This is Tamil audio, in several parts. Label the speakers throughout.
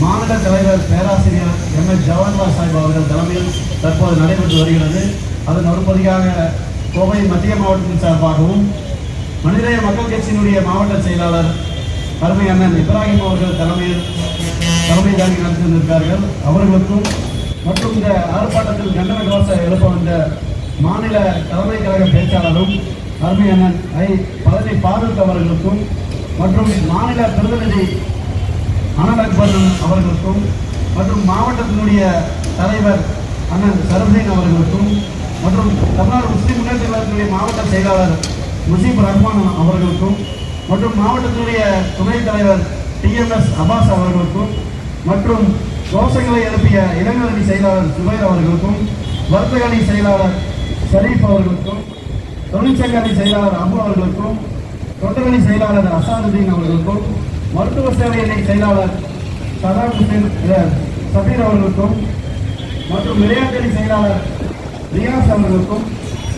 Speaker 1: மாநில தலைவர் பேராசிரியர் எம்.எஸ். ஜவஹர்லால் சாஹிப் அவர்கள் தலைமையில் தற்போது நடைபெற்று வருகிறது. அதன் ஒரு பகுதியாக கோவை மத்திய மாவட்டத்தின் சார்பாகவும் மனிதநேய மக்கள் கட்சியினுடைய மாவட்ட செயலாளர் அருமை அண்ணன் இப்ராஹிம் அவர்கள் தலைமை தாங்கி நடத்தி வந்திருக்கிறார்கள். அவர்களுக்கும் மற்றும் இந்த ஆர்ப்பாட்டத்தில் கண்டன கோஷம் எழுப்ப வந்த மாநில தலைமை கழக பேச்சாளரும் அருமை அண்ணன் பழனி பாரூக் அவர்களுக்கும் மற்றும் மாநில பிரதிநிதி அனல் அக்பர் அவர்களுக்கும் மற்றும் மாவட்டத்தினுடைய தலைவர் அண்ணன் சரபீன் அவர்களுக்கும் மற்றும் தமிழ்நாடு முஸ்லிம் முன்னேற்ற கழகத்தினுடைய மாவட்ட செயலாளர் முஜீப் ரஹ்மான் அவர்களுக்கும் மற்றும் மாவட்டத்தினுடைய துணைத் தலைவர் டிஎம்எஸ் அப்பாஸ் அவர்களுக்கும் மற்றும் கோஷங்களை எழுப்பிய இளைஞரணி செயலாளர் சுபைர் அவர்களுக்கும் வர்த்தக அணி செயலாளர் ஷரீப் அவர்களுக்கும் தொழிற்சங்க அணி செயலாளர் அபு அவர்களுக்கும் தொண்டரணி செயலாளர் அசாதுதீன் அவர்களுக்கும் மருத்துவ சேவை அணி செயலாளர் சதாம் ஹுசேன் சபீர் அவர்களுக்கும் மற்றும் விளையாட்டணி செயலாளர் ரியாஸ் அவர்களுக்கும்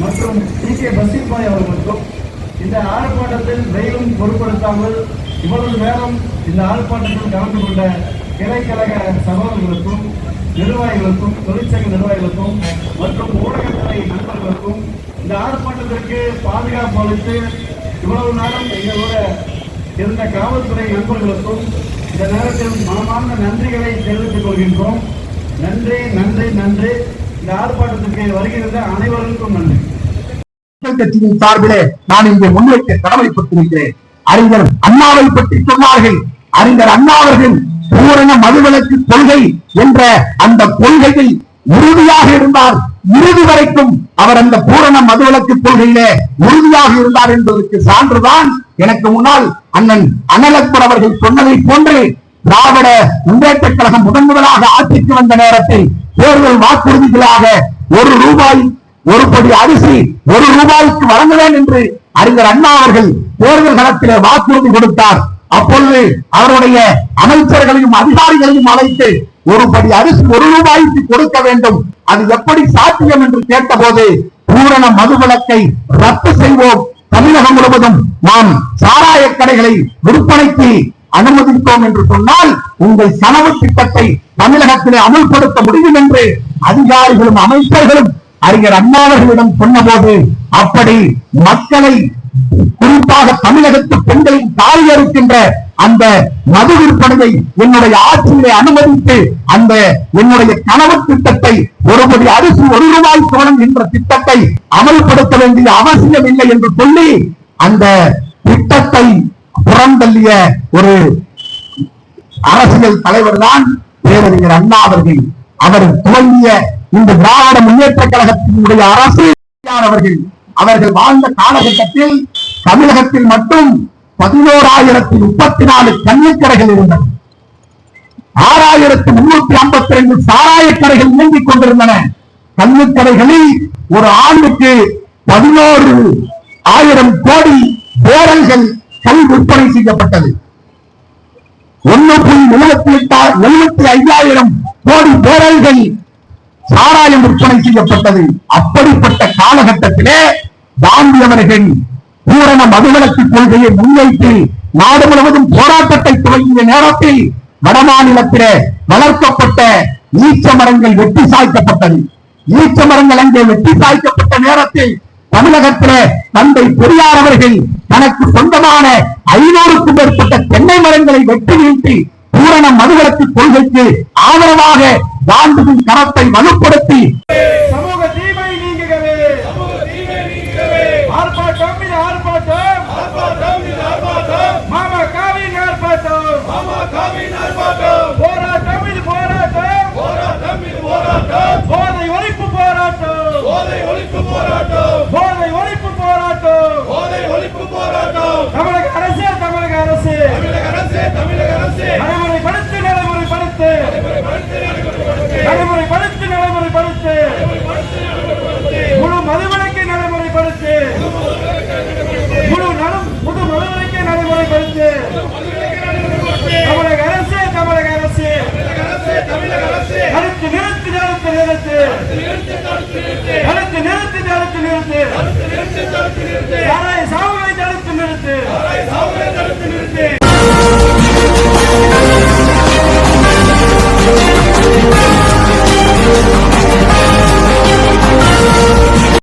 Speaker 1: மற்றும் டி.கே. பஷீர் பாய் அவர்களுக்கும் இந்த ஆர்ப்பாட்டத்தில் வெயிலும் பொருட்படுத்தாமல் இவ்வளவு நேரம் இந்த ஆர்ப்பாட்டத்தில் கலந்து கொண்ட கிளைக்கழக சகோதரர்களுக்கும் நிர்வாகிகளுக்கும் தொழிற்சங்க நிர்வாகிகளுக்கும் மற்றும் ஊடகத்துறை நண்பர்களுக்கும் இந்த ஆர்ப்பாட்டத்திற்கு பாதுகாப்பு அளித்து இவ்வளவு நேரம் எங்களோட இருந்த காவல்துறை நண்பர்களுக்கும் இந்த நேரத்தில் மனமார்ந்த நன்றிகளை தெரிவித்துக் கொள்கின்றோம். நன்றி நன்றி நன்றி. இந்த ஆர்ப்பாட்டத்திற்கு வருகின்ற அனைவருக்கும் நன்றி.
Speaker 2: கட்சியின் சார்பிலே நான் இங்கே முன்வைக்க கடமைப்பட்டிருக்கிறேன். அறிஞர் அண்ணாவை பற்றி சொன்னார்கள். அறிஞர் அண்ணா அவர்கள் பூரண மதுவிலக்கு கொள்கை என்ற அந்த கொள்கையில் உறுதியாக இருந்தார். இறுதி வரைக்கும் அவர் அந்த பூரண மதுவிலக்கு கொள்கையிலே உறுதியாக இருந்தார் என்பதற்கு சான்றுதான் எனக்கு முன்னால் அண்ணன் அனல் அக்பர் அவர்கள் சொன்னதை போன்று திராவிட முன்னேற்ற கழகம் முதலாக ஆட்சிக்கு வந்த நேரத்தில் தேர்தல் வாக்குறுதிகளாக ₹1 ஒரு படி அரிசி ₹1 வழங்குவேன் என்று அறிஞர் அண்ணா அவர்கள் தேர்தல் களத்திலே வாக்குறுதி கொடுத்தார். அப்பொழுது அவருடைய அமைச்சர்களையும் அதிகாரிகளையும் அழைத்து ஒரு படி அரிசி ₹1 கொடுக்க வேண்டும், அது எப்படி சாத்தியம் என்று கேட்டபோது பூரண மதுவிலக்கை ரத்து செய்வோம், தமிழகம் முழுவதும் நாம் சாராய கடைகளை விற்பனைக்கு அனுமதித்தோம் என்று சொன்னால் உங்கள் கனவு திட்டத்தை தமிழகத்திலே அமல்படுத்த முடியும் என்று அதிகாரிகளும் அமைச்சர்களும் அறிஞர் அண்ணாவர்களிடம் சொன்னபோது அப்படி மக்களை குறிப்பாக தமிழகத்து பெண்களின் தாலி அறுக்கின்ற அந்த மது விற்பனையை என்னுடைய ஆட்சியிலே அனுமதித்து அந்த என்னுடைய கனவு திட்டத்தை ஒரு படி அரிசி ₹1 தோழன் என்ற திட்டத்தை அமல்படுத்த வேண்டிய அவசியம் இல்லை என்று சொல்லி அந்த திட்டத்தை புறந்தள்ளிய ஒரு அரசியல் தலைவர் தான் பேரறிஞர் அண்ணா அவர்கள். அவர் துவங்கிய இந்த திராவிட முன்னேற்ற கழகத்தினுடைய அரசு அவர்கள் வாழ்ந்த காலகட்டத்தில் தமிழகத்தில் மட்டும் 11,034 கன்னிக்கடைகள் இருந்தன. 6,352 சாராய கடைகள் இயங்கிக் கொண்டிருந்தன. கன்னிக்கடைகளில் ஒரு ஆண்டுக்கு 11,000 கோடி பேரல்கள் கல் விற்பனை செய்யப்பட்டது. 1,75,000 கோடி பேரல்கள் சாராயம் விற்பனை செய்யப்பட்டது. அப்படிப்பட்ட காலகட்டத்திலே காந்தி அவர்கள் பூரண மதுவிலக்கு கொள்கையை முன்வைத்து நாடு முழுவதும் போராட்டத்தை துவங்கிய நேரத்தில் வடமாநிலத்திலே வளர்க்கப்பட்ட ஈச்ச மரங்கள் வெட்டி சாய்க்கப்பட்டது. ஈச்ச மரங்கள் அங்கே வெட்டி சாய்க்கப்பட்ட நேரத்தில் தமிழகத்திலே தந்தை பெரியார் அவர்கள் தனக்கு சொந்தமான 500க்கும் மேற்பட்ட தென்னை மரங்களை வெட்டி வீழ்த்தி பூரண மதுவிலக்கு கொள்கைக்கு ஆதரவாக காந்தியின் கரத்தை வலுப்படுத்தி
Speaker 1: சமூக தீமை நீங்குகவே, ஆர்ப்பாட்டம் இது ஆர்ப்பாட்டம், மாமா காவின் ஆர்ப்பாட்டம், போராட்டம் இது போராட்டம், போதை ஒழிப்பு போராட்டம், தமிழக அரசு நடைமுறைப்படுத்து முழு மதுவிலக்கை நடைமுறைப்படுத்து, முழு மதுவிலக்கை நடைமுறைப்படுத்து. தமிழக அரசு நிறுத்து